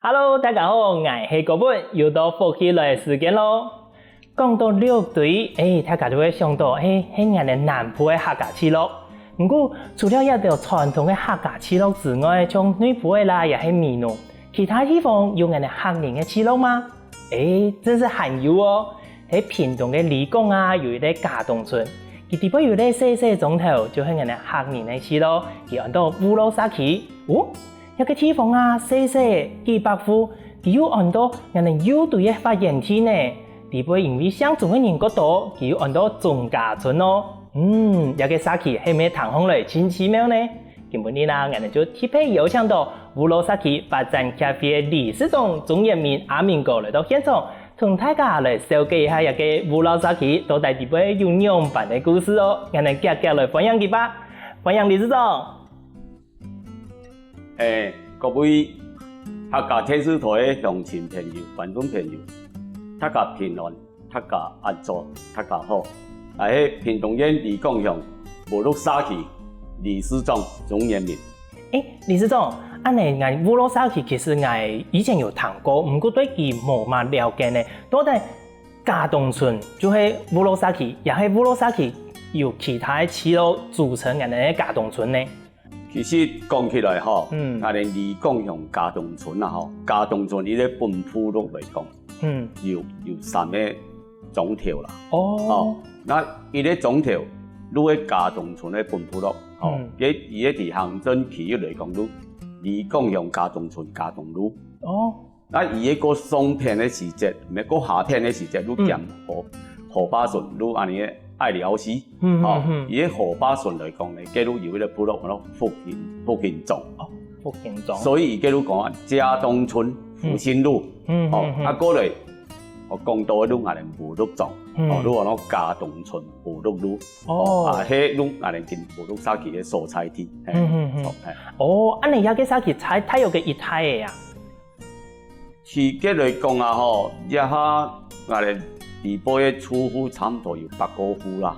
Hello， 大家好，我是高本，又到复习的时间咯。讲到六队，大家就会想到，係人哋南部嘅客家村落。不過，除了一條傳統嘅客家村落之外，像女部嘅啦，也係闽南，其他地方有人哋客人嘅村落嗎？真是罕有哦。喺屏東嘅理工啊，有一個嘉東村，佢地方有啲細細鐘頭，就係人哋客人嘅村落，佢按到烏魯沙區。一個地方啊，細細幾百戶，佢有按到人哋有隊嘅發源地呢。地方因為鄉中嘅人過多，佢有按到鐘家村咯。一個沙區係咪談紅嚟真奇妙呢？今日呢，我哋就特別邀請到烏魯沙區發展協會理事長鍾延明阿明哥來到現場，同大家來紹介一下一個烏魯沙區到底地方有樣板嘅故事哦。我哋夾夾來歡迎佢吧，歡迎理事長。各位客家電視台嘅鄉親朋友、觀眾朋友，大家平安，大家安坐，大家好。我係屏東縣理工鄉烏魯沙區理事長鍾延明。理事長，我烏魯沙區其實我以前有談過，不過對佢冇乜了解呢。到底嘉東村就係烏魯沙區，也係烏魯沙區有其他嘅村落組成嘅嘉東村呢？其實講起來我哋理工鄉嘉東村啊，嘉東村呢啲本部落嚟講，有3個總條啦。那呢啲總條，如果嘉東村嘅本部落，伊喺行政區域嚟講，都理工鄉嘉東村嘉東路。那伊喺個松片嘅時節，唔係個夏天嘅時節，都兼河巴順，都安尼愛寮市。伊喺河巴順嚟講咧，佢都有一個部落叫做福建莊。福建莊。所以佢都講嘉東村福興路。過來我講到都係烏魯莊。都話攞嘉東村烏魯路。係都係見烏魯沙區嘅所在地。安尼有個沙區採睇有個一體嘅呀？其實嚟講啊，一下我哋地方嘅厝戶差唔多有8個戶啦。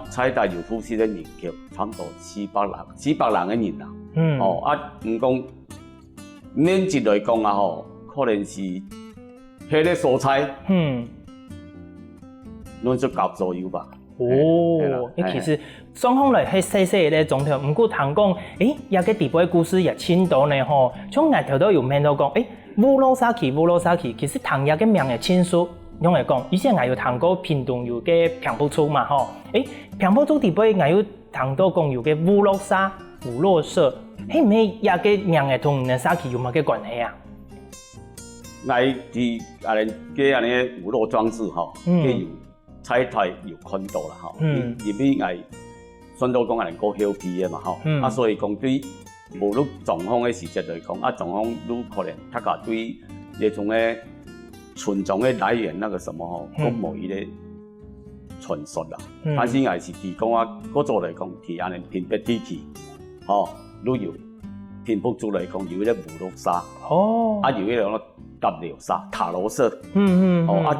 採大有夫妻嘅人口差唔多400人嘅人啦。唔講面積嚟講啊，可能是迄個所在，60甲左右吧。其實雙方嚟係細細嘅總條，唔過談講，有個地方嘅故事也千多呢。從外頭都有聽到講，烏魯沙區，其實談一個名嘅親屬，用嚟講，以前我有談過屏東有個平埔族嘛，平埔族地方我有談到講有個烏魯沙、烏魯社，係咪一個名嘅同呢沙區有乜嘅關係啊？我哋安尼烏魯裝置佢有採台有看到啦，因為我算到講係個鄉皮嘅嘛，所以講對烏魯狀況嘅時節嚟講，狀況都可能大家對呢種嘅村莊嘅來源那個什麼都冇一啲傳說啦。但是我是提講嗰座嚟講，係安尼偏北地區，都有屏埔族嚟講有一個烏魯沙，有一個塔寮沙、塔羅社，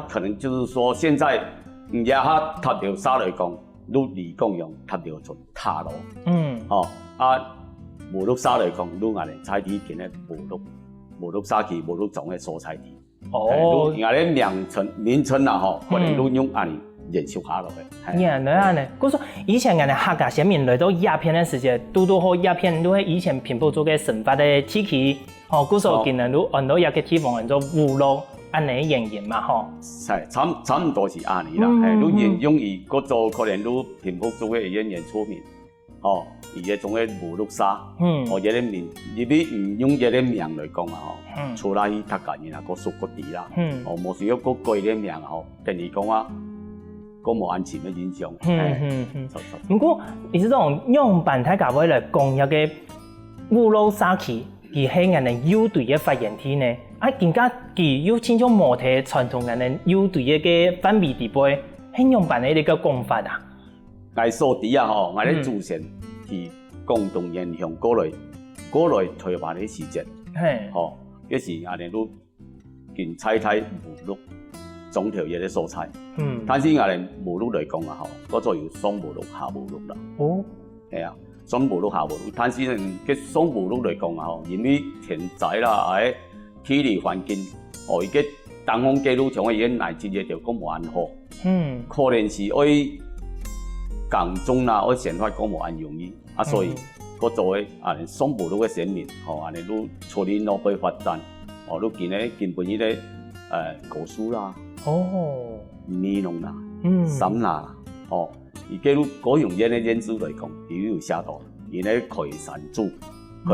可能就是說現在而家塔寮沙嚟講，都理工用塔寮做塔羅，烏魯沙嚟講，都係嚟採地片嘅烏魯沙區烏魯莊嘅所在地。而家啲名稱啊，可能都用安尼延續下落去。嗰種以前人哋客家先民來到鴉片嘅時節，多好鴉片都係以前屏埔族嘅神發嘅地區。嗰時候見人都按到一個地方叫做烏魯，安尼原因嘛，係差唔多是安尼啦，都沿用於嗰座可能都屏埔族嘅語言出名。而家種嘅烏魯沙，我嘢啲名，呢啲唔用嘢啲名嚟講除咗佢客家人個屬個地啦，冇需要個句啲名等於講個冇安全嘅影響。不過，理事長用bản太教會嚟講一個烏魯沙區，佢係人哋有隊嘅發源地呢，更加佢有清楚模體傳統人哋有隊嘅範圍地位，係用bản嘅一個講法啊。我所知我哋祖先係廣東沿向過來台灣嘅時節，嗰時我哋都見採睇烏魯總條嘢嘅所在。但是我哋烏魯嚟講嗰座有雙烏魯、下烏魯啦。係啊，雙烏魯、下烏魯。但是嘅雙烏魯嚟講因為天災啦，体力环境，伊个东方街路像伊个内真个就讲无安好，可能是工种啦，生活讲无安容易，所以各做个双步路个选民，安尼愈出力努力发展，愈今咧根本伊咧果蔬啦，米农啦，山啦，伊个愈各样嘢咧因素来讲，伊有写到，伊咧开山主，愈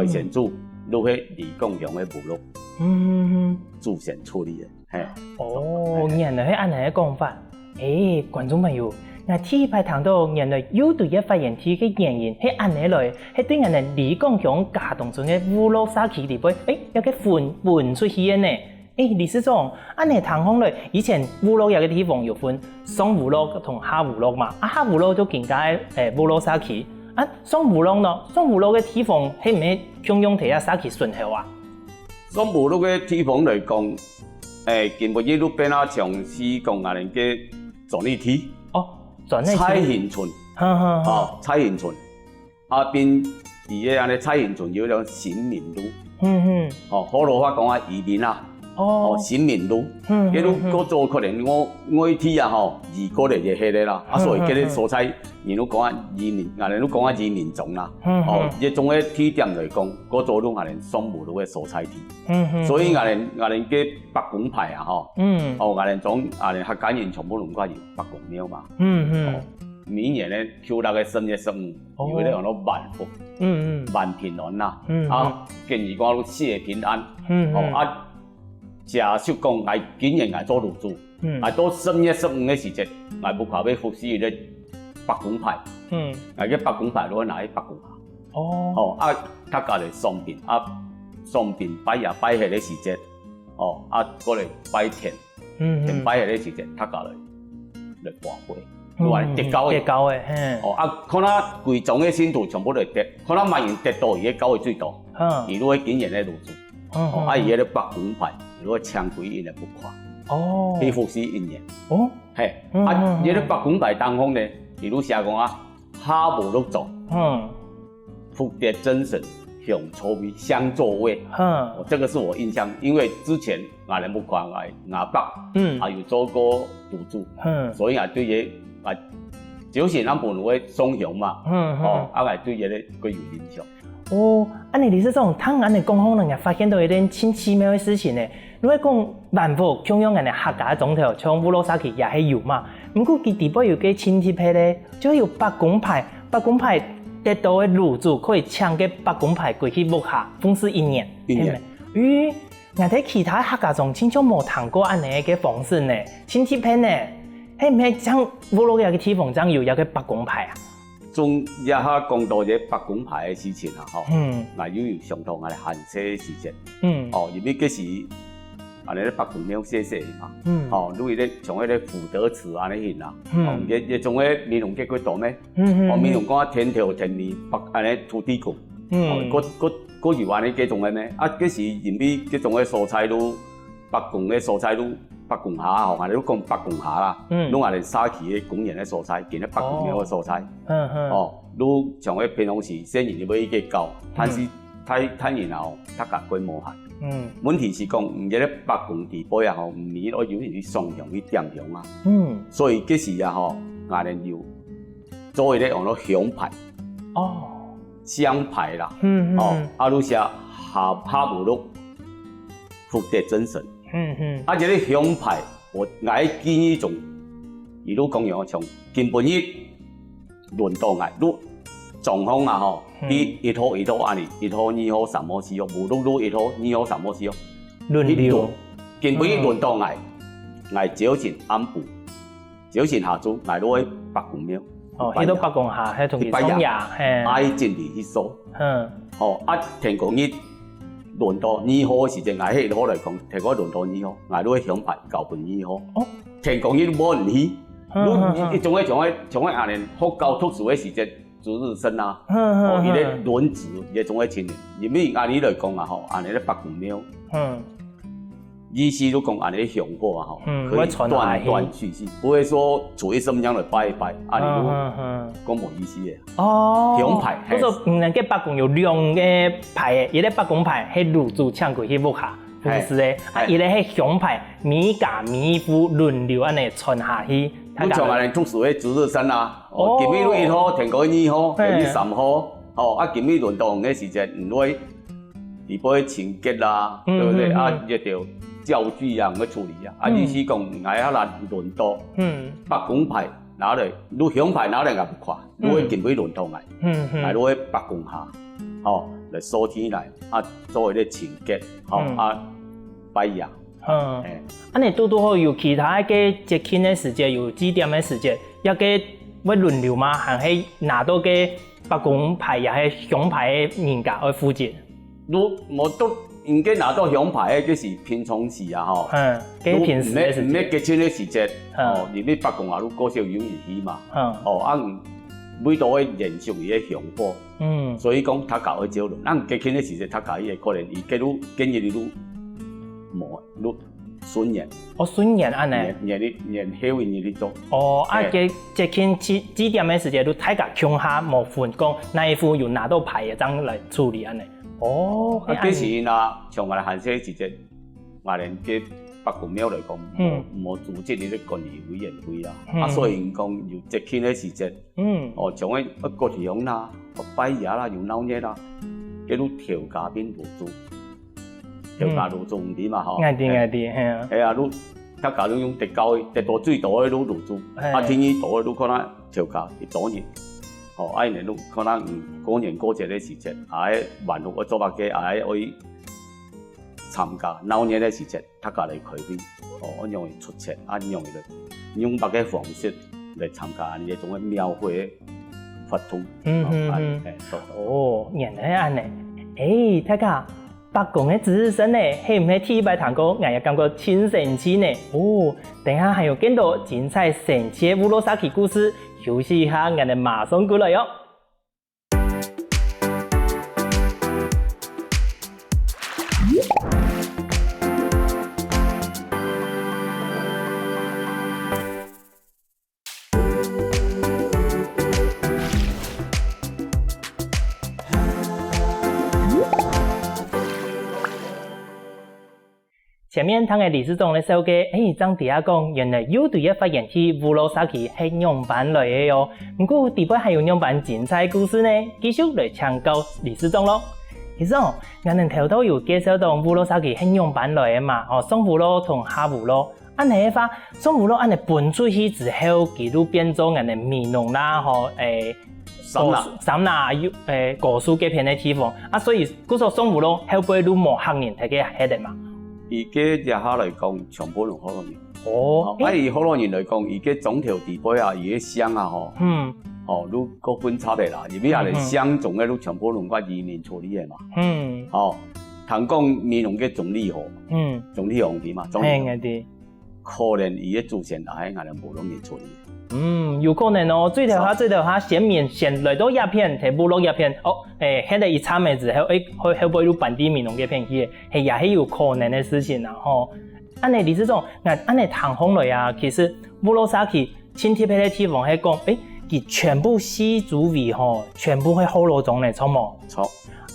迄李贡祥个部落，自选出力的，原来係按呢個講法，觀眾朋友。那第一排談到原來有對嘅發言體嘅原因係按呢來，係對人哋李貢祥家當中嘅烏魯沙奇裏邊，有個分出現呢。理事長，按呢談講來，以前烏魯有個地方有分上烏魯同下烏魯嘛，下烏魯就更加烏魯沙奇，上烏魯呢？上烏魯嘅地方係唔係中央提下沙奇順後啊？上烏魯嘅地方來講，根本伊都變啊，像是講人嘅轉捩體。蔡興村，蔡興村，邊伊個安尼蔡興村有條新民路，好羅話講移民啊，新民路，嗰度嗰做可能我睇啊2個月就起嚟啦，所以嗰啲蔬菜，人都講移民，人都講移民種啦，一種嘅地點來講，嗰做都人雙無路嘅蔬菜地，所以人嘅北港派啊，人種人客家人全部攏掛有北港廟嘛，每年咧 Q6嘅3月15，有咧講到萬福，萬平安啦，建議講謝平安，假設講係今年係做入住，到3月15嘅時節，係冇話要服侍咧北港派，係嘅北港派攞拿去北港下，客家嚟雙邊，雙邊擺下擺喺啲時節，過嚟擺田，田擺喺啲時節，客家嚟華會。話跌高嘅，可能貴重嘅先途全部都係跌，可能萬元跌到而家高嘅最多，而如果今年咧入住，而家咧北港派，如果長期因嚟不垮，去服侍一年，係，而家咧北港派當中咧，比如寫講下無落座，福德真神向錯位相座位，這個是我印象，因為之前我哋冇講亞北，有做過入住，所以對嘢。就是咱本來雙向嘛，係對嘢咧佢有影響。按你理事長，聽按你講好，人家發現到一件真奇妙嘅事情咧。如果講萬福中央人哋客家總頭，像烏魯沙奇也係有嘛。不過佢地方有個親戚派咧，就有北港派得到嘅入住可以搶嘅北港派過去屋下，奉侍一年。我睇其他客家總親像冇談過按你嘅方式呢，親戚派呢？係唔係將烏魯有個地方將有個北港派啊？仲一下講到這北港派嘅事情啊，嗱有相當嘅限制時節，因為嗰時啊你咧北港廟寫嘛，因為咧像嗰啲福德祠啊你顯啊，一種嘅民農結構度咩？民農講天條天地北啊你土地公，嗰有話你幾種嘅咩？嗰時因為嗰種嘅蔬菜都北港嘅蔬菜都。北港下，我哋都講北港下啦，攏我哋沙期嘅公園嘅蔬菜，見到北港廟嘅蔬菜，都像嗰平常時生意要一個高，但是睇然後大家規模限。問題是講，唔記得北港地背啊，唔免我有啲雙向去點向啊，所以嗰時啊，我哋要做一啲用到鄉牌，鄉牌啦，都寫下無落福德真神。這個鄉牌，我建議仲，伊都講樣從根本一輪到嚟，都狀況啊啲一套安尼，一套2號3號4號，無都一套2號3號4號，輪流，根本一輪到嚟招錢安撫，招錢下租嚟到去北港廟，去到北港下係同佢講嘢，愛盡力去數，天公一。輪到2號嘅時陣，喺1號嚟講，聽講輪到2號，我都去鄉牌交份2號。聽講伊冇人去，你總係像阿年學校讀書嘅時陣，主日生啊，伊咧輪值，亦總係前年，因為阿年嚟講啊，阿年咧北港廟，意思都講阿年鄉貨啊，可以斷斷續續，不會說做一生樣嚟拜一拜，阿年都講冇意思嘅。鄉牌，嗰個唔能夠北港有2個牌嘅，一個北港牌係入住搶過去屋下，故事诶，伊咧迄乡派米甲米夫轮流安尼传下去。你像安尼读书诶值日生啊，今日1号，天高2号，明日3号，今日轮到迄时阵，唔会里边清洁啦，对不对？一条教具啊，唔去处理啊。你是讲挨下来轮到，北宫派拿来，你乡派拿来也不看，你会进去轮到来，来你去北宫下，来收天来，作为咧清洁，摆呀。安尼拄好有其他嘅节庆嘅时节，有祭典嘅时节，也嘅要轮流嘛，还是拿到嘅北宫派也系乡派嘅人家去负责。如无都应该拿到乡派嘅，就是平常时啊吼。嘅平时嘅时节。唔咩节庆嘅时节，入去北宫啊，你过少有日去嘛。每度嘅延续伊嘅乡坡。所以讲他搞去招人，咱节庆嘅时节，他搞伊可能伊嘅愈建议你愈愈顺延。顺延安尼。延后因你做。嘅节庆祭典嘅时节，你大家乡下无分讲哪一户有拿到牌嘅，咁来处理安尼。其实呐，像我哋汉西时节，我哋嘅北宫庙来讲，无组织你啲管理委员会啦。所以讲有节庆嘅时节，像嗰国事乡啦、拜爷啦、有闹热啦，叫你调价变入住。调价入住唔掂嘛吼，啱啲，係啊，你他假如用地高嘅、地多最多嘅你入住，天氣大嘅你可能調價會多啲，因為你可能過年過節嘅時節，萬福嘅做法嘅，可以參加鬧熱嘅時節，他家嚟開會，咁樣嚟出錢，咁樣嚟用別嘅方式嚟參加呢種嘅廟會活動。原來係咁，大家。北宮嘅值日生咧，係唔係第一擺聽過？我也感覺真神奇呢。等下還有更多精彩神奇嘅烏魯薩奇故事，休息一下，我哋馬上過來喲。前面聽嘅理事長咧說嘅，張地下講，原來有隊嘅發現去烏魯薩奇係樣板來嘅喲。不過底部還有樣板精彩故事呢，繼續來請教理事長咯。理事長，我哋頭頭有介紹到烏魯薩奇係樣板來嘅嘛，上烏魯同下烏魯。按呢話，上烏魯按呢搬出去之後，佢都變做我哋美濃啦，三拿果樹嗰片嘅地方。所以嗰個上烏魯後背都冇客人睇嘅喺度嘛。而家日下嚟講，全部用好多年。以好多年嚟講，而家總條地區啊，而家鄉啊，都個分差別啦。而家嚟鄉種嘅都全部用過移民處理嘅嘛。談講美濃嘅總理河，總理用點嘛？總理可能而家做成係我哋冇容易處理。有可能哦。最頭下先面先來到鴉片，睇冇落鴉片，喺度一參嘅之後，會不會有本地民農嘅片去？係也係有可能嘅事情啦，吼。按你理事長，按你談風來啊，其實烏魯薩奇前貼嘅地方係講，佢全部四周圍吼，全部係好多種嘅，錯冇？錯。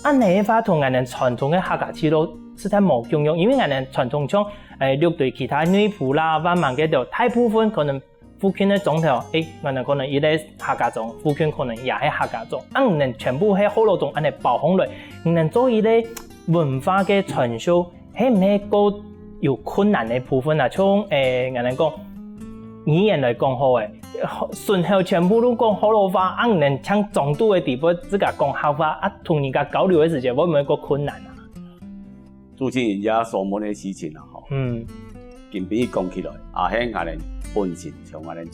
按你話同我哋傳統嘅客家市道實在冇共用，因為我哋傳統上綠隊其他女僕啦、萬萬嘅度，大部分可能。福建嘅種頭，我哋可能伊咧客家種，福建可能也係客家種，唔能全部係好多種，安尼包含落，唔能做伊咧文化嘅傳承，係唔係個有困難嘅部分啊？從我哋講語言嚟講好嘅，順後全部都講河洛話，唔能像中度嘅地步自家講客話，同人家交流嘅時間會唔會個困難啊？做起人家所問嘅事情啊，近比講起來，喺我哋本身像我哋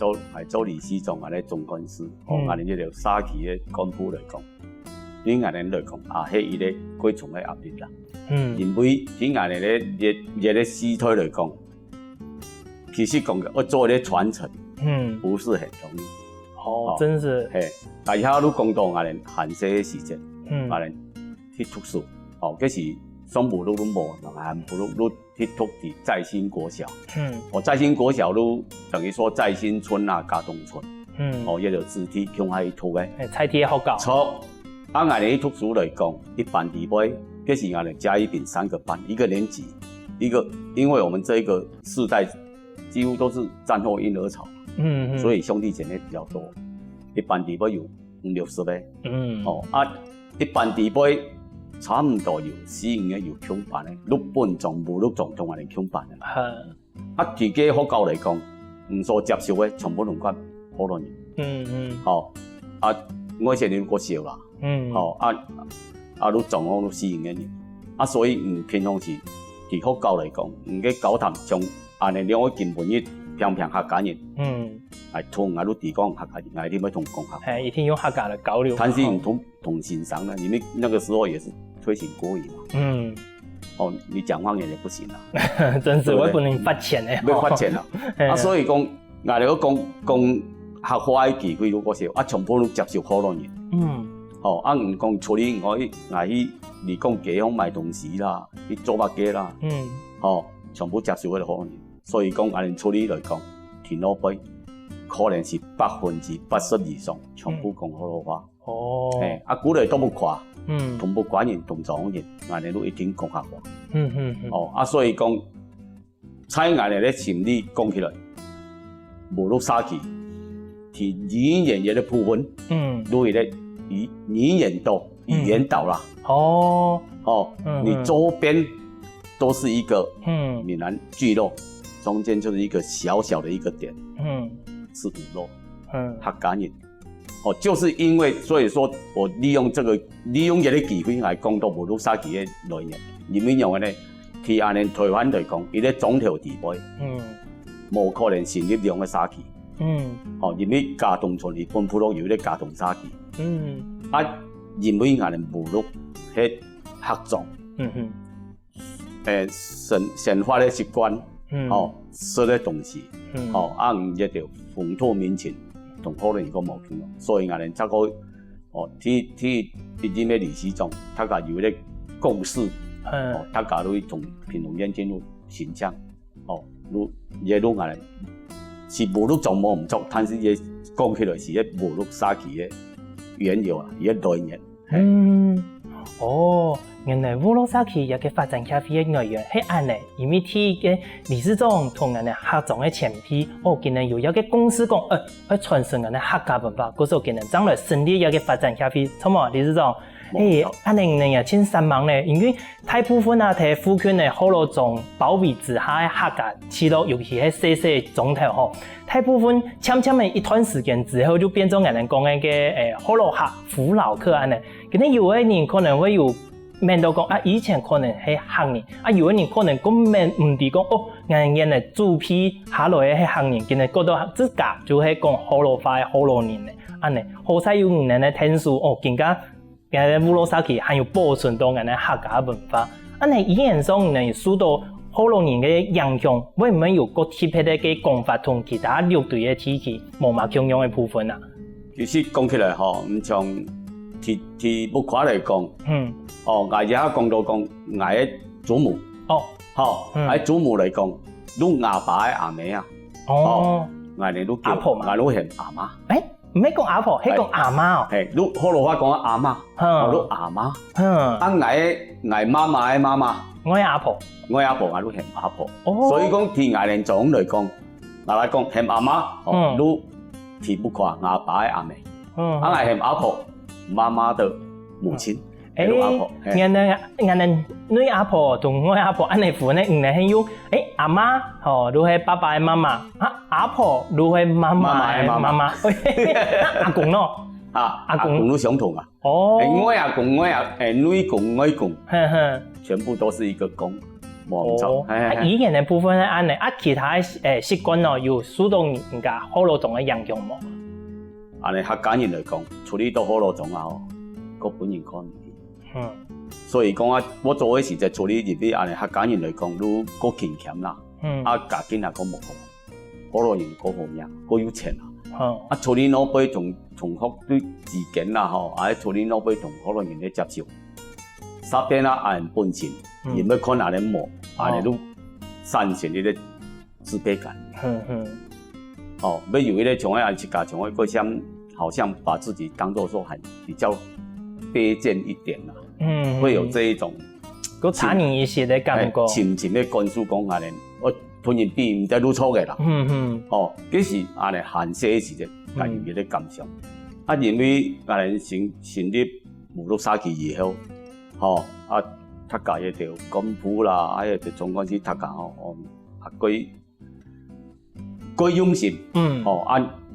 做理事長，我哋總幹事，我哋呢條沙期嘅幹部嚟講，對我哋嚟講，係伊咧幾重嘅壓力啦。因為對我哋咧時代嚟講，其實講嘅我做咧傳承，不是很容易。真是。但係而家都講到我哋閒些嘅時間，我哋去讀書，嗰時上部都冇，閒部都去讀啲在新國小。在新國小都等於說在新村啊、嘉東村。一條字體向下去讀嘅。菜體學校。錯。我哋讀書嚟講，一般地位，嗰時我哋加一邊3個班，1個年級因为我们这一个世代几乎都是战后婴儿潮，所以兄弟姐妹比较多，一般弟辈有50个，一般弟辈差唔多有4-5个有穷班的，陆本种、无陆种同安尼穷班的。自己佛教来讲，唔所接受的全部拢关普通人。我以前你过少啦，你种我都4-5个人，所以唔偏向是，伫佛教来讲，唔去交谈将安尼两个根本一偏客家人，来同你提供客家人，来你们同讲客家。一定用客家来交流。但是同欣赏呢，因为那个时候也是推行国语嘛。你讲方言也不行啦。真是我不能发钱的。要发钱啦。所以讲，我哋讲客话的机会如果少，全部都接受普通人。唔讲处理我去你讲街坊卖东西啦，去做物件啦。全部接受嗰个普通人。所以讲，按处理来讲，田老辈可能是80%以上全部讲普通话。古来都不跨，同不管人同藏人，按你都一定讲客话。所以讲，在按你咧心理讲起来，无录杀气，提语言的部分，都会咧语言岛啦。你周边都是一个闽南聚落。中间就是一个小小的一个点，是五路，客家人，就是因为所以说我利用这个机会来讲到无录沙期的内容，里面用的呢，去安尼台湾来讲，伊咧总条地位，无可能成立两个沙期，因为嘉东村里本部落有咧嘉东沙期，因为安尼无录迄客种，神话的习惯。说的东西，唔一定风土民情同可能个无同，所以我哋这个ที่咩历史中，大家有咧共识，大家都同平龙眼进入形象，也都我哋是无录种冇唔足，但是也讲起来是一无录沙期嘅缘由啊，一内容。原来乌鲁沙期也个发展起飞的来源系安尼，因为睇个理事长同人哋客种的前批，今日有一个公司讲，要传承人哋客家文化，嗰时候今日将来顺利一个发展起飞，错冇？理事长，安尼人也真善忙咧，因为大部分睇附近的好多种保卫之下的客家区落，尤其係细细种头大部分悄悄的一段时间之后，就变成人哋讲嘅好多客、扶老客安尼，今日有的人可能会有。面到讲以前可能係客人，有的人可能根本唔知講人嘅主批下來嘅係客人，今日覺得自家就係講好多話好多年嘅，安尼好彩有人嘅天數更加嘅烏魯沙期還有保存到人嘅客家文化，安尼語言上人受到好多年嘅影響，會唔會有個特別嘅講法同其他六隊嘅地區冇乜共用嘅部分啊？其實講起來唔像提目前來講，我而家講到講我嘅祖母，喺祖母嚟講，都阿爸嘅阿妹啊，我哋都叫我都係阿媽。唔係講阿婆，係講阿媽。係，都好老話講阿媽，我都阿媽。我媽媽嘅媽媽，我係阿婆，我都係阿婆。所以講提我哋總嚟講，我嚟講係阿媽，都提不過阿爸嘅阿妹。我係阿婆。媽媽的母親，阿婆，人哋女阿婆同我阿婆安尼符呢，唔係有阿媽都係爸爸嘅媽媽，阿婆都係媽媽嘅媽媽，阿公咯，阿公都相同啊。我阿公、女公、外公，全部都是一個公，冇唔錯。語言嘅部分係安尼，其他習慣咯，有受到人家好多種嘅影響冇？安尼客家人嚟講，處理到好多種啊，個本人可能。所以講我做嘅時就處理入邊安尼客家人嚟講，都個勤儉啦，家境也個冇好，好多人個好命，個有錢啊。處理老輩同學對自己啦，處理老輩同好多人咧接受，身邊啦按本錢，而唔可能安尼冇，安尼都產生呢啲自卑感。沒有一個從愛去家，從愛個像好像把自己當作說很比較卑賤一點啦，會有這一種佮差年一些的感觉，深深的灌输讲安尼，我吞人比唔得愈错嘅啦。哦，其实安尼限制时阵，家己嘅咧感想。因为安尼成立无路沙期以后，读家也着功夫啦，也着总管是读家归用心，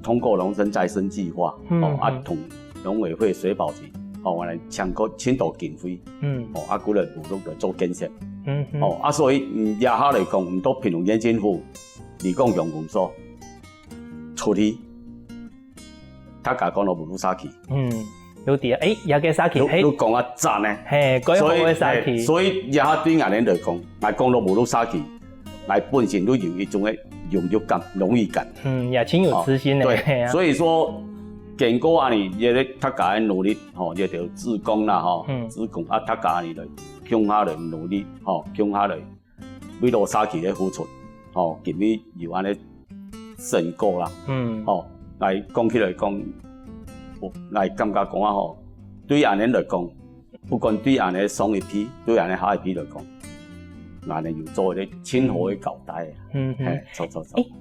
通过农村再生计划，同农委会水保局，我来抢购倾倒经费，鼓励部落来做建设，所以也下来讲，唔到平农县政府，你讲用公所出去，读家讲到无路沙期，有啲也嘅沙期，都讲啊赞呢，改好嘅沙期，所以也对俺哋来讲，来讲到无路沙期，来本身都有一种嘅荣誉感、荣誉感，也挺有自信的。对，所以说经过安尼，也咧读家嘅努力，也着志工啦，志工读家安尼来向下来努力，向下来为路沙期咧付出，今日有安尼成果啦，来讲起来讲。来感觉讲啊对安尼来讲，不管对安尼上一批，对安尼下一批来讲，安尼又做一个亲和的交代。错。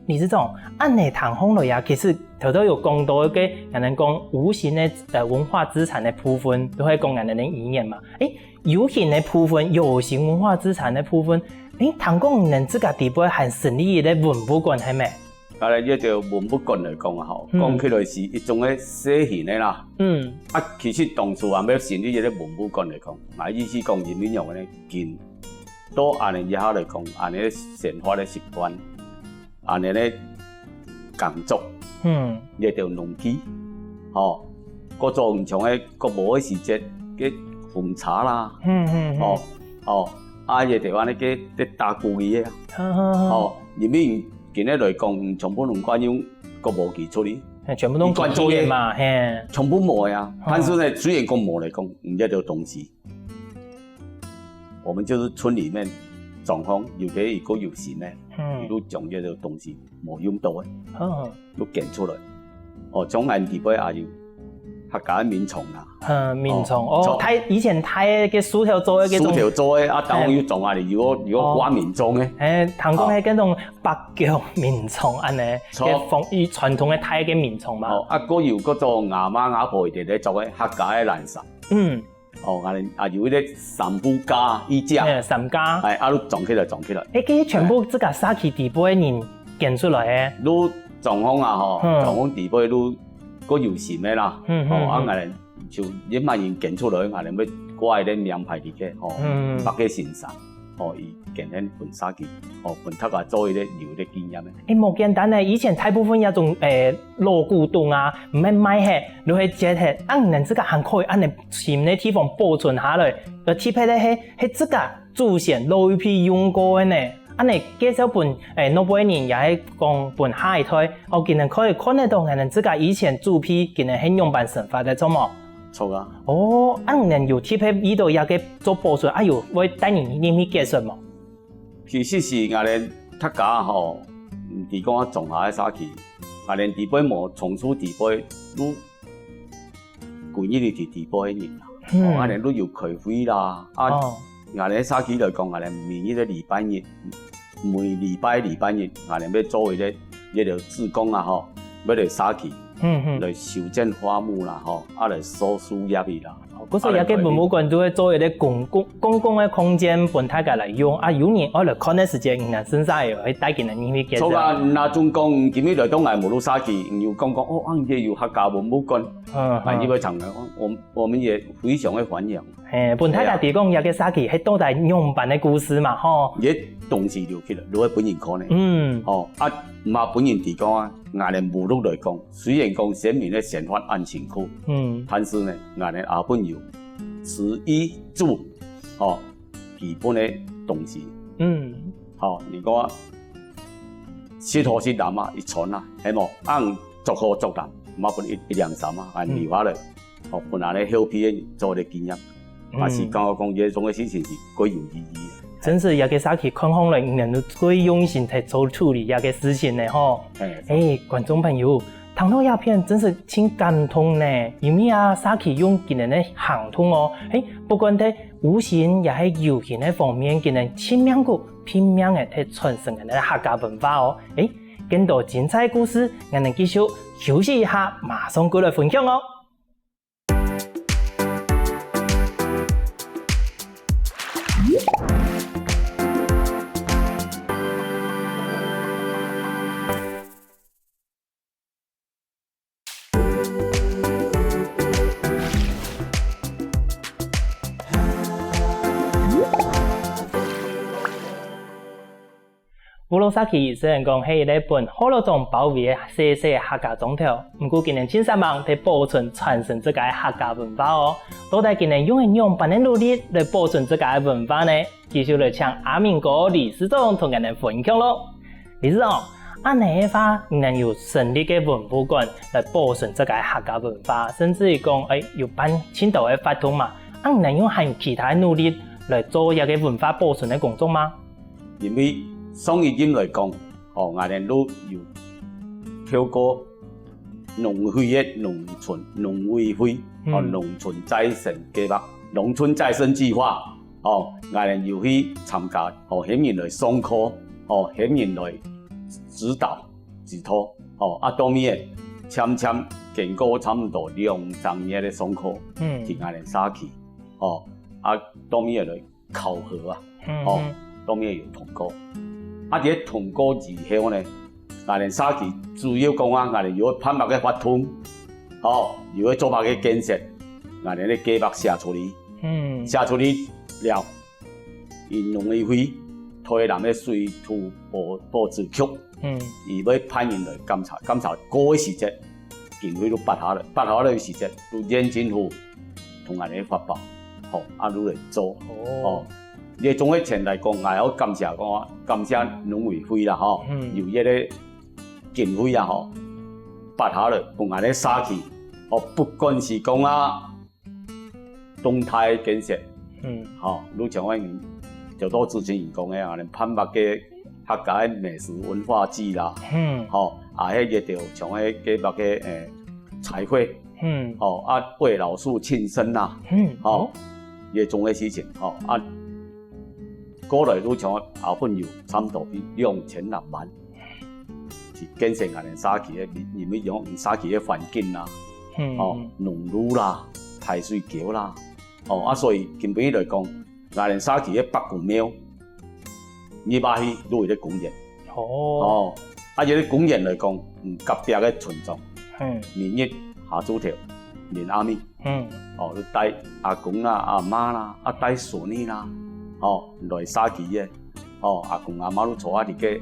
李志总，按你谈风了呀，其实头头有讲到嘅，人哋讲无形的文化资产的部分，都会讲人哋的理念嘛。有形的部分，有形文化资产的部分，谈讲人自家地位很成立的文物馆系咪？依条文物馆来讲讲起来是一种嘅小型的啦。其实当初要成立一个文物馆来讲，意思讲人民用嘅建，到安尼以下来讲，安尼生活嘅习惯，安尼咧工作，依条农机，嗰做唔像嘅，嗰无嘅时节嘅红茶啦，依条安尼嘅打鼓嘅啊，人民。今日来讲，全部拢关于个无寄出去，全部都关注嘅嘛，全部冇呀。但是呢，虽然讲冇来讲，唔一条东西，我们就是村里面状况有啲一个有心咧，一路将一条东西冇用到嘅，都建出来。将来地位也有客家民众啦。民众以前太嘅薯条做嘅，薯条做嘅，但我要做下嚟，如果寡民众嘅，谈讲係嗰種北疆民眾安尼，嘅傳統嘅太嘅民眾嘛。嗰有嗰種亞媽亞婆哋咧做嘅客家嘅蘭蔘。有啲三夫家依只。三家。都撞起來。佢全部即個沙期地杯人建出來嘅。都狀況狀況地杯都嗰有錢嘅啦。就一萬人建出來，我哋要掛啲名牌嚟嘅，百幾先生，伊建喺本沙期，本讀家做一啲有啲經驗嘅。冇簡單咧，以前大部分一種鑼鼓動啊，唔係買嘅，都係接嘅，人自家還可以按嚟前啲地方保存下來，特別咧係自家祖先老一批用過嘅呢。按嚟介紹本諾貝爾也係講本下一代，見人可以看得到人自家以前祖批見人係用辦生活嘅做麼？錯啊！人有貼喺呢度也嘅做保存，會帶你去介紹麼？其實是我哋讀家地講種下嘅沙期，我哋地杯冇從屬地杯都管呢啲地杯嘅人，我哋都要開會啦。我哋沙期來講，我哋每一個禮拜日，每禮拜日，我哋要做一條志工要嚟沙期。嚟修剪花木啦，嚟掃樹葉啦。嗰時有嘅文物館都會做一啲公共嘅空間，俾大家嚟用。有年我嚟看嘅時間，人身上又去帶見人呢啲嘅。錯啊！那仲講今日來到我無路沙期，又講安嘢要客家文物館，呢位長人，我們也非常嘅歡迎。俾大家提供有嘅沙期係當代用版嘅故事嘛，嘢東西留起來，留喺本人看咧。唔係本人提講啊，我哋無路來講，雖然講前面嘅生活安全苦，但是呢，我哋阿本有食衣住，基本嘅東西。如果石頭是南啊，一船啊，係冇按逐號逐單，唔係本一兩三啊，按留下來，本來咧後邊做啲經驗，還是講呢種嘅事情是最有意義。真是也給沙期看風來，人都最用心在做處理也嘅事情呢，觀眾朋友，睇到影片真是挺感動呢，因為沙期用今年嘅行通不管喺无形也喺有形的方面，佢哋千命股拼命嘅去傳承人哋客家文化哦。更多精彩故事，我哋繼續休息一下，馬上過來分享哦。烏魯沙奇雖然講係一本好多種保衛細細嘅客家宗條，不過今年千山忙喺保存傳承這個客家文化哦。到底今年用嘅樣板嘅努力來保存這個文化呢？繼續來請阿明哥理事長同我哋分享咯。理事長，按呢個話，你能有成立嘅文物館來保存這個客家文化，甚至於講有辦青島嘅活動嘛？按能用還有其他努力來做一個文化保存嘅工作嗎？因為雙語音來講，我哋都有透過農會嘅農委會，農村再生計劃、農村再生計劃，我哋又去參加，向人來上課，向人來指導指導，當面簽經過差唔多2-3年嘅上課，去我哋沙期，當面來考核啊，當面有通過。喺通過之後呢，我哋沙期主要講我哋要攀白嘅發通，要做白嘅建設，我哋啲計劃寫出嚟，寫出嚟了，農委會台南嘅水土保持局，要派人來監察嗰個時節，見佢都拔下來嘅時節，都認真好同我哋發報，都嚟做，你總嘅前嚟講，我好感謝農委會啦，有一個經費啊，拔下來同我哋沙期，不管是講動態建設，都像我就多之前講嘅，我哋攀白嘅客家嘅美食文化祭啦，迄個就像迄計劃嘅彩繪，為老樹慶生啦，呢種嘅事情，過來都像後份有差唔多2600萬，去建設我哋沙期嘅，因為用沙期嘅環境啦，農路啦、排水橋啦，所以根本來講，我哋沙期嘅北宮廟，呢把戲都會啲公園，有啲公園來講，隔壁嘅村莊，明日下祖條、明阿咪，都帶阿公啦、阿媽啦、帶孫女啦。來沙期嘅，阿公阿媽都坐喺啲嘅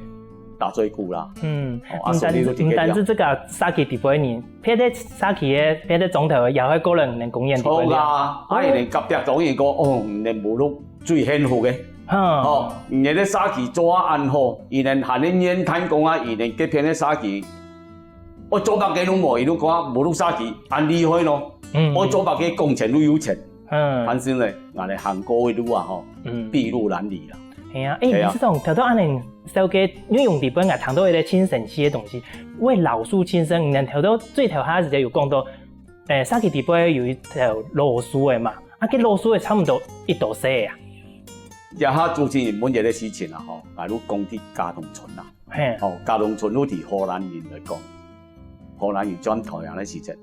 大水庫啦。唔單止這個沙期地方呢，別啲沙期嘅別啲總頭又係個人能公園地方。錯㗎，人哋隔壁總員講，人哋無路最幸福嘅。人哋沙期做啊安好，人哋行啲煙攤講啊，人哋嗰片嘅沙期，我做白嘅都冇，伊都講無路沙期安厲害咯。我做白嘅工錢都有錢。反正咧，我哋行過嘅路啊，筚路藍籬啦。係啊，理事長，頭到安尼小嘅，因為用日本啊，談到一個清神氣嘅東西，為老樹慶生，然後頭到最頭下時就有講到，沙期地方有一條老樹嘅嘛，嗰老樹嘅差唔多一度死啊。一下做前日本嘢嘅事情啊，我都講啲嘉東村啦，嘉東村都係荷蘭人嚟講，荷蘭人轉台灣嘅時節，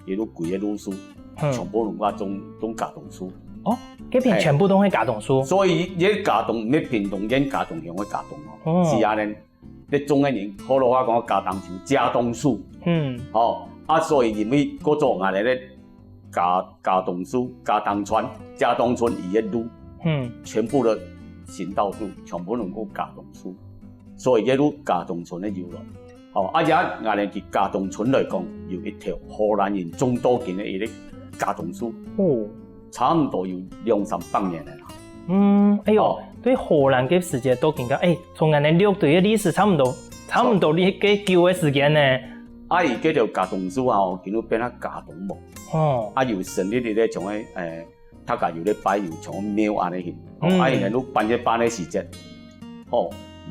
亦都貴嘅老樹。全部攏話種嘉東樹，嗰邊全部都係嘉東樹，所以呢嘉東咩屏東跟嘉東鄉嘅嘉東是啊呢，你種嘅人，好多話講嘉東樹，所以因為嗰座我哋咧嘉東樹、嘉東村伊嘅路，全部都行道樹，全部攏講嘉東樹，所以呢路嘉東村嘅由來。而且我哋喺嘉東村嚟講，有一條荷蘭人種多見嘅一個嘉東樹，差唔多有200-300年啦。對荷蘭嘅時間都見到，從我哋6隊嘅歷史差唔多呢個舊嘅時間呢。而嗰條嘉東樹啊，見到變咗嘉東木，又成立啲咧，從喺他家有啲擺有從廟安尼去，人都辦嘅時節，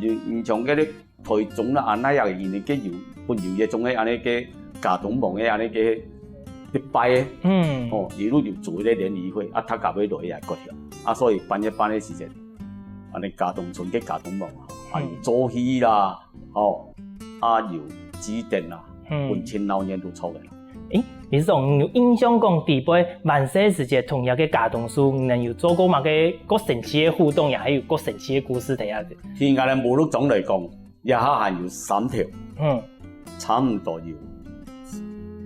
你從嗰啲台中啦，安那樣嘅人哋嘅有本有嘢種嘅安尼嘅嘉東木嘅安尼嘅一摆的，一路就做迄个联谊会，他甲要落去来国校，所以办的时阵，安尼家童村跟家童网做戏啦，有指定啦，文青老年都出来啦。理事长，有印象讲伫杯万世时节同样嘅家童书，能有做过嘛个各神奇嘅互动，也还有各神奇嘅故事睇下子。现在嘅目录总来讲，也还有3条，差唔多有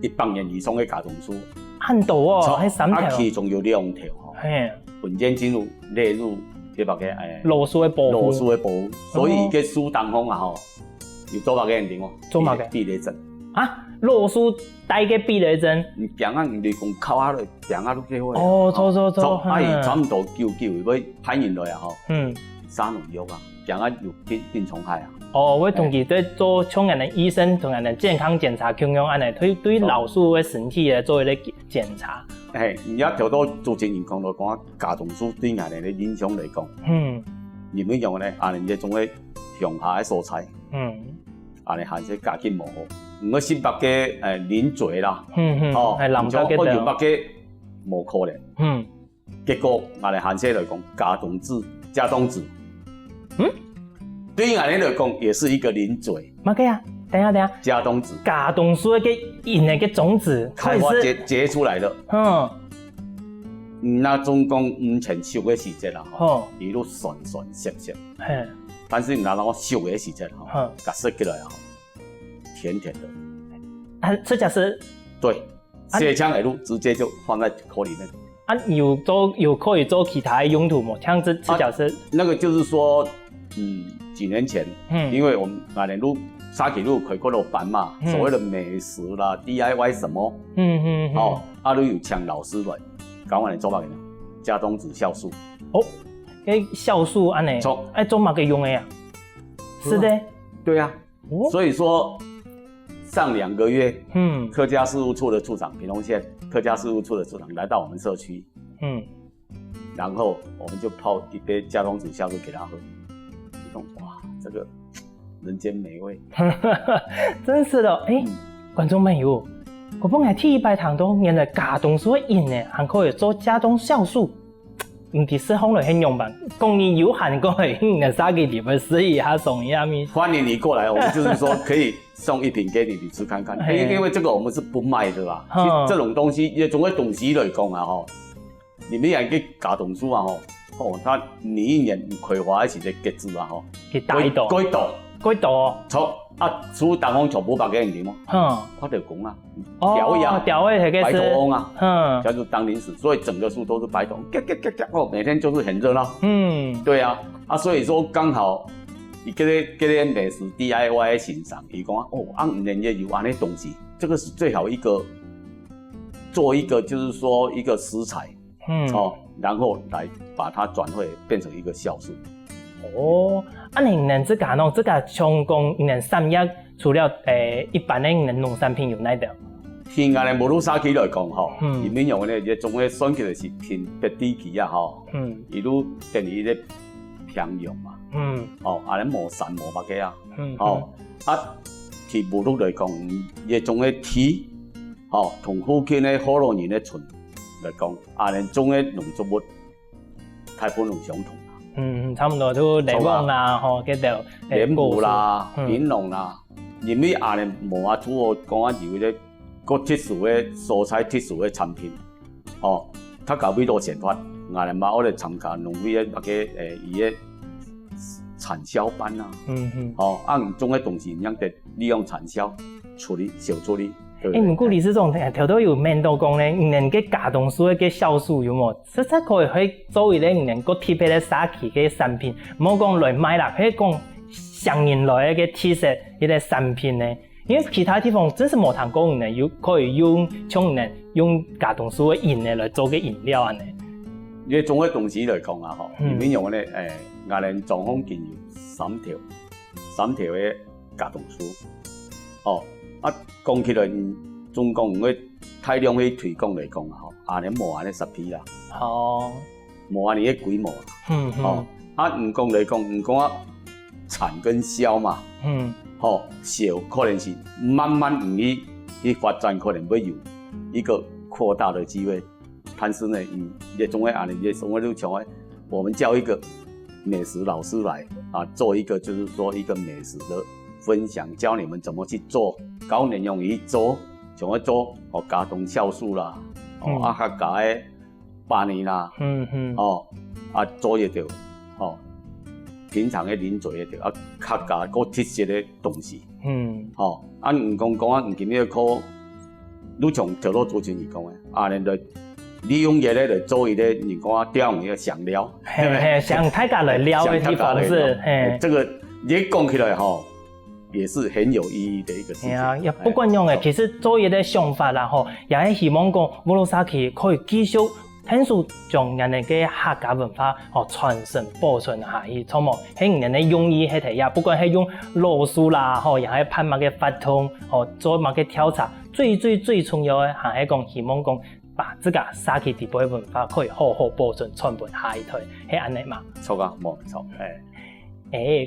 100年以上嘅家童书。很多哦，係3條。其中有2條，文件進入列入啲乜嘅羅書嘅保護，所以嘅書當中有做乜嘅人點喎？做乜嘅？避雷針。羅書帶嘅避雷針。平啊，你講靠下嚟，平啊都幾好。錯。差唔多叫要派人來殺農藥平啊有病蟲害我同佢在做像人的醫生同人的健康檢查同樣安尼，對老鼠嘅身體嚟做一個檢查。而家條到做正員講到講家童書對人哋嘅影響嚟講，點樣用咧？安尼一種嘅鄉下嘅蔬菜，安尼限制家境無好，唔過新北嘅鄰嘴啦，係南北嘅對，北嘅無可能，結果安尼限制嚟講家童子。对于俺来讲，也是一个零嘴。乜嘅啊？等下。家童子。家童树嘅引嘅種子開花結出來了。那總共5,000熟嘅時節啦，一路酸澀。但是那我熟嘅時節甲食起來甜甜的。這就是對，血漿一路直接就放在口裡面。有可以做其他的用途嗎？這樣子這就是那個就是說，幾年前，因為我們那年路沙崙路開過了班嘛，所謂的美食啦、DIY 什麼，都有請老師來教我哋做乜嘅？家童子酵素。酵素安尼，做乜嘅用嘅呀？是的。對啊。所以說上2個月，客家事務處的處長，屏東縣客家事務處的處長來到我們社區，然後我們就泡一杯家童子酵素給他喝。哇，這個人間美味，真是的。觀眾朋友，我本來第一擺堂都原來家童書嘅引呢，還可以做家童酵素，唔係適合嚟形容吧？供應有限，過嚟你殺給你們試一下送一下咪。歡迎你過來，我們就是說可以送1瓶給你吃看看，因為這個我們是不賣的啦。其實這種東西，總嘅東西來講啊，你們養個家童書啊，它你一年開花時嘅結子啊，幾多？幾多？錯書當中全部白嘅人點啊？我就講啊，條嘅係白頭翁啊，叫做當零食，所以整個書都是白頭翁，每天就是很熱鬧。對啊，所以說剛好，一個美食 DIY 欣賞，伊講5年也有安尼東西，這個是最好一個做一個就是說一個食材。然後來把它轉會變成一個酵素。你能這個像講你能產業除了一般的農產品有哪啲？現在的無路沙區來講，裡面用的一種嘅選舉就是偏白地區啊，一路等於咧平庸嘛，安尼無山無乜嘅其無路來講，一種嘅地，同附近的好多年的村來講，安尼種嘅農作物大部分都相同。差唔多都檸檬啦，嗰條蓮霧啦、檳榔啦，因為安尼無拄我講有咧個特殊嘅蔬菜、特殊嘅產品，較高味道鮮發，安尼嘛我哋參加農會嘅伊嘅產銷班啊，種嘅東西樣得利用產銷處理、小處理。唔過理事長條都有問到講咧，唔能嘅家童書嘅酵素有冇？實際可以作為咧唔能個特別嘅沙期嘅產品，唔好講來賣啦，可以講上年來嘅特色一個產品咧。因為其他地方真是冇談過，唔能有可以用像唔能用家童書嘅飲咧來做嘅飲料啊咧。呢種嘅東西來講啊，裡面用咧我哋總共見有3條嘅家童書，講起來，總共嘅大量去推廣嚟講安尼無安尼實批啦，無安尼嘅規模啦，唔講嚟講，唔講產跟銷嘛，小可能是慢慢去發展，可能會有一個扩大的机会。但是呢，也总会也总会就像我们叫一个美食老师来做一个就是说一个美食的分享，教你们怎么去做高黏用鱼做，像要做加冬酵素啦，较加的巴尼啦，做也着，平常的啉做也着，较加个特色的东西，唔讲唔今日靠，你从条路做成是讲的，咱就利用嘢咧来做一个你讲钓鱼的香料，像大家来撩的地方是，这个你讲起来也是很有意义的一个事情。也不管用的，其实做一个想法啦也是希望讲乌鲁沙奇可以继续天数将人哋嘅客家文化传承保存下去，错冇？喺人哋用意喺睇呀，不管係用老師啦，又係拍乜嘅法通，做乜嘅調查，最重要嘅係講希望講把這個沙奇地方嘅文化可以好好保存傳播下去，係安尼嘛？錯噶，冇錯。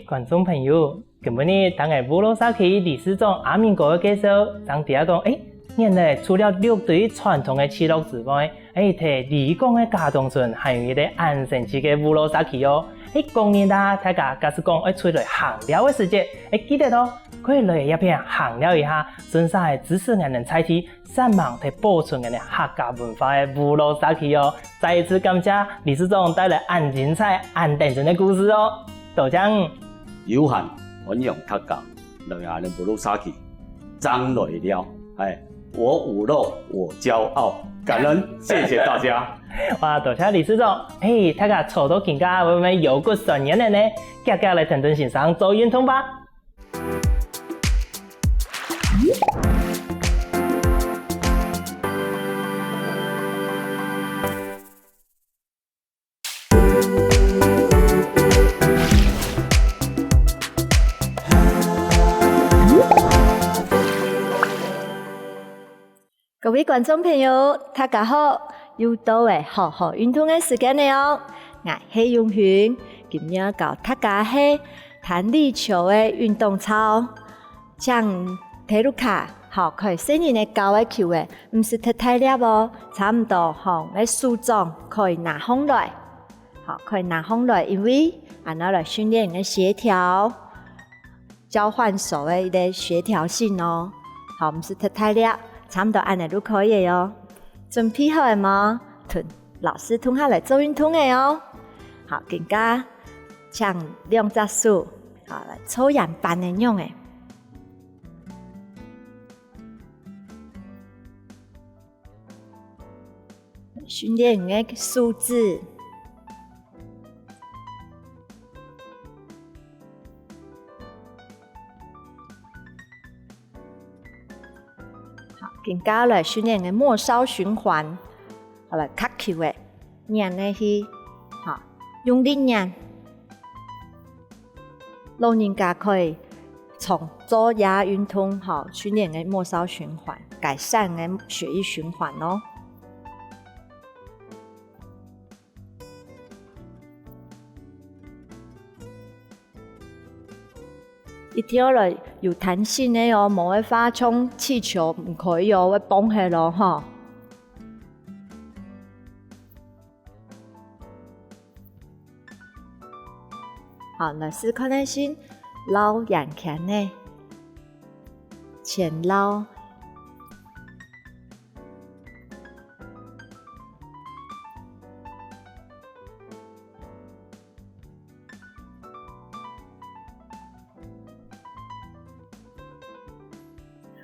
觀眾朋友，今日呢，等係烏魯沙奇理事長阿明哥嘅介紹，等第一講人哋除了六對傳統嘅娛樂之外，睇離港嘅家東村，還有一個安神區嘅烏魯沙奇哦。講年啦，大家假使講出來行了嘅時節，記得咯，可以來一邊行了一下，身上嘅知識人能採取，善忘睇保存人哋客家文化嘅烏魯沙奇哦。再一次感謝理事長帶來安精彩、安定陣嘅故事哦。多謝。有限分享客家，來下嘅烏魯沙奇，爭來了，我五肉，我驕傲，感恩，謝謝大家。哇，多謝理事長，大家坐到更加我們有個順人的呢，家家來聽聽欣賞做運動吧。各位觀眾朋友，大家好！又到嘅好好運動嘅時間了。我係永軒，今日教大家係彈壘球嘅運動操。像體育卡，可以細人嘅教嘅球嘅，唔是太大粒哦，差唔多嘅手掌可以拿空來，可以拿空來，因為按來訓練嘅協調、交換手嘅一個協調性哦，唔是太大粒。差唔多按呢都可以哦，準備好了嗎？同老師同下來做運動嘅哦。好，更加將兩隻手來抽樣板嘅用嘅，訓練嘅數字。更加來訓練嘅末梢循環，來卡球嘅，練呢去，用力練，老人家可以從做亞運動，訓練嘅末梢循環，改善嘅血液循環哦。一定要來有彈性的哦，冇會發衝氣球唔可以哦，會崩起咯哈。好，來試看下先，撈眼前呢，前撈。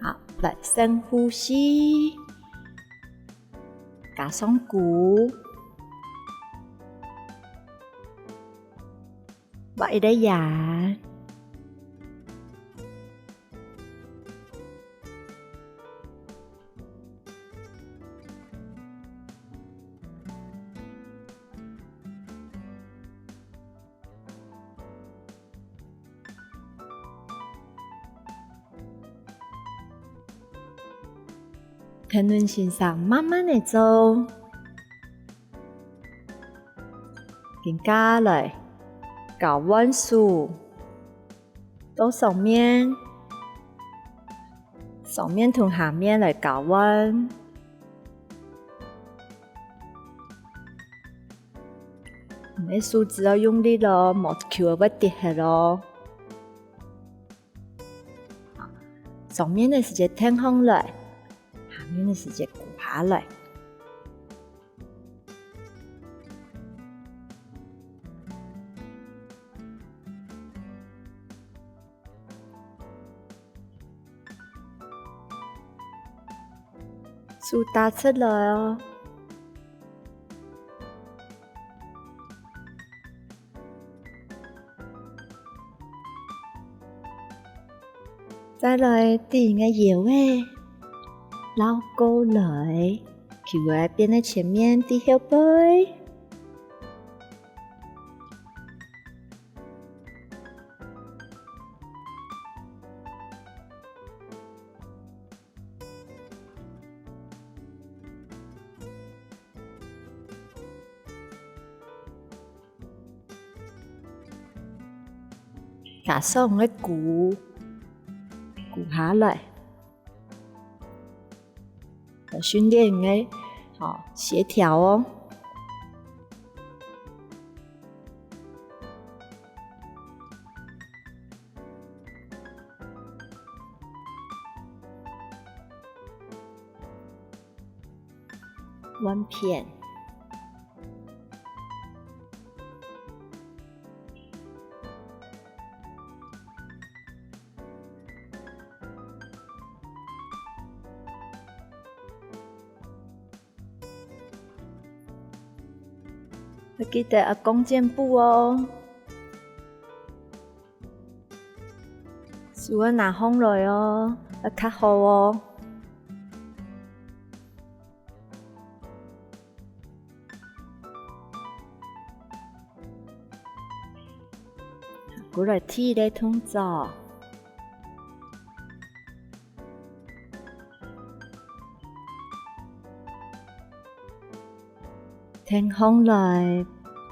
好，來深呼吸，加上鼓，挖一個眼，聽論先生慢慢地做，更加來搞溫數到上面同下面來搞溫，你手指要用力咯，莫球会跌下咯。上面的直接挺上来，下面的直接鼓下来。手打出来哦。再来第二个叶尾，捞高来，球儿变在前面，低后背。加上个鼓下来，训练个协调哦。弯片。要记得要弓箭步哦，手要拿放来哦，要较好哦。过来踢的动作。挺上来，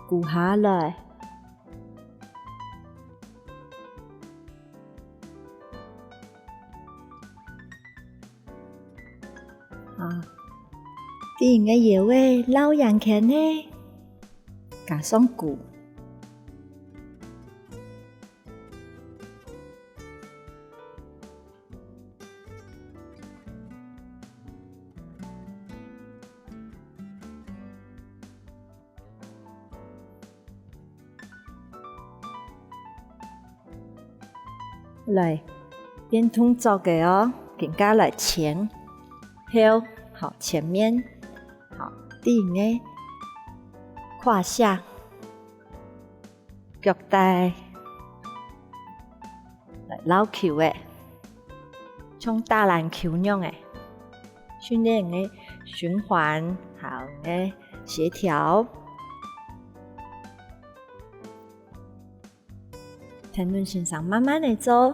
鼓下来，第二个叶尾捞阳拳呢，加上鼓，来变动作嘅哦，更加来前后，好前面，好第二个胯下，脚带，来捞球嘅，像打篮球那样嘅，训练嘅循环，好嘅协调。谈论欣赏，慢慢的做。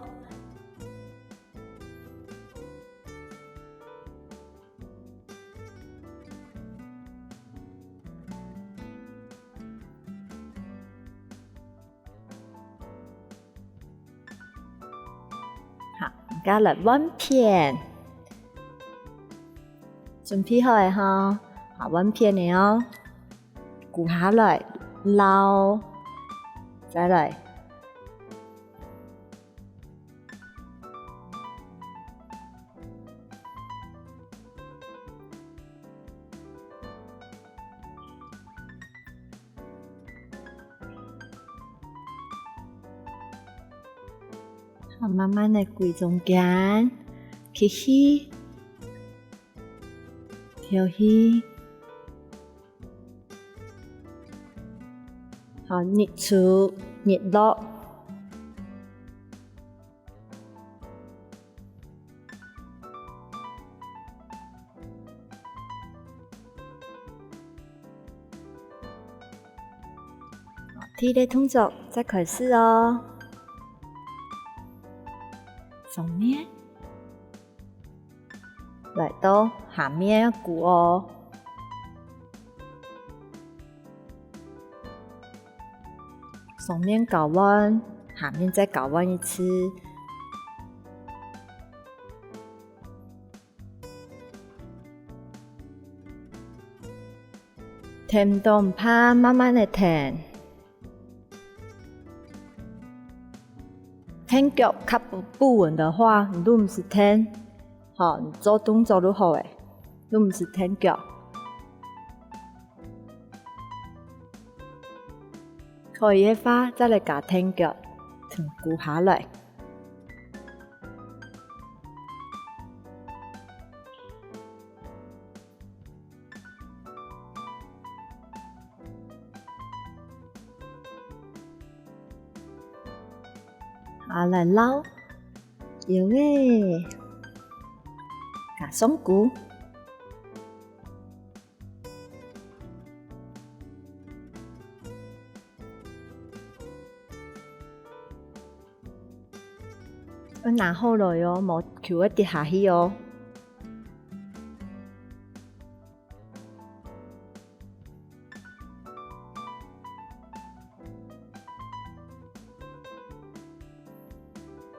好，而家嚟弯片，準備好嘅哈，好彎片嘅哦，鼓下來，撈，再嚟。慢慢的跪中间，起起，跳起，好日出日落，踢的动作再開始哦。上面來到下面鼓哦，上面搞彎，下面再搞彎一次，停都唔怕，慢慢的停。挺脚较不稳的话，你都唔是挺，好，你做动作都好诶，都唔是挺脚。可以嘅話，再嚟加挺腳，停固下來。下來撈，有誒，加松菇。我拿好來哦，冇球一跌下去哦。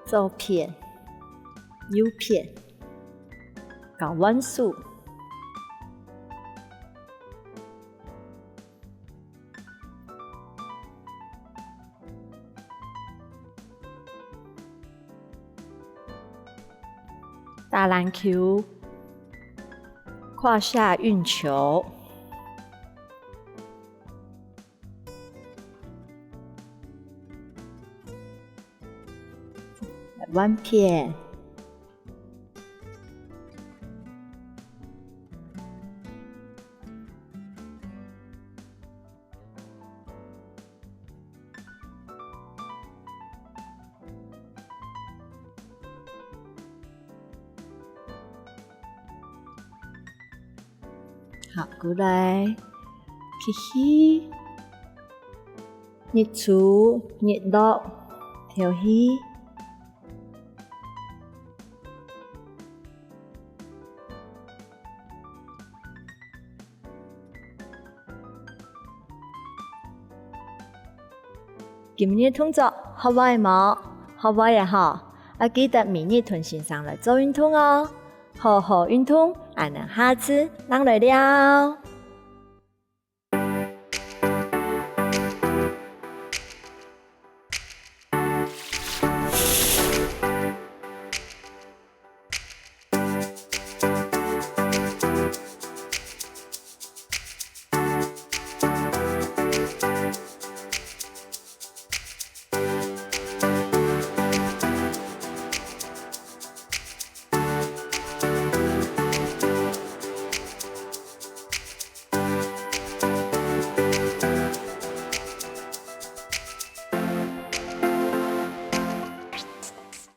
做片、油片、搞溫素。打籃球，胯下運球，灣片，好，過來，起起，熱醋、熱落，調起。今日動作學會冇？學會嘅嗬，記得明日同先生來做運動哦。好好運動，俺能下次能來了。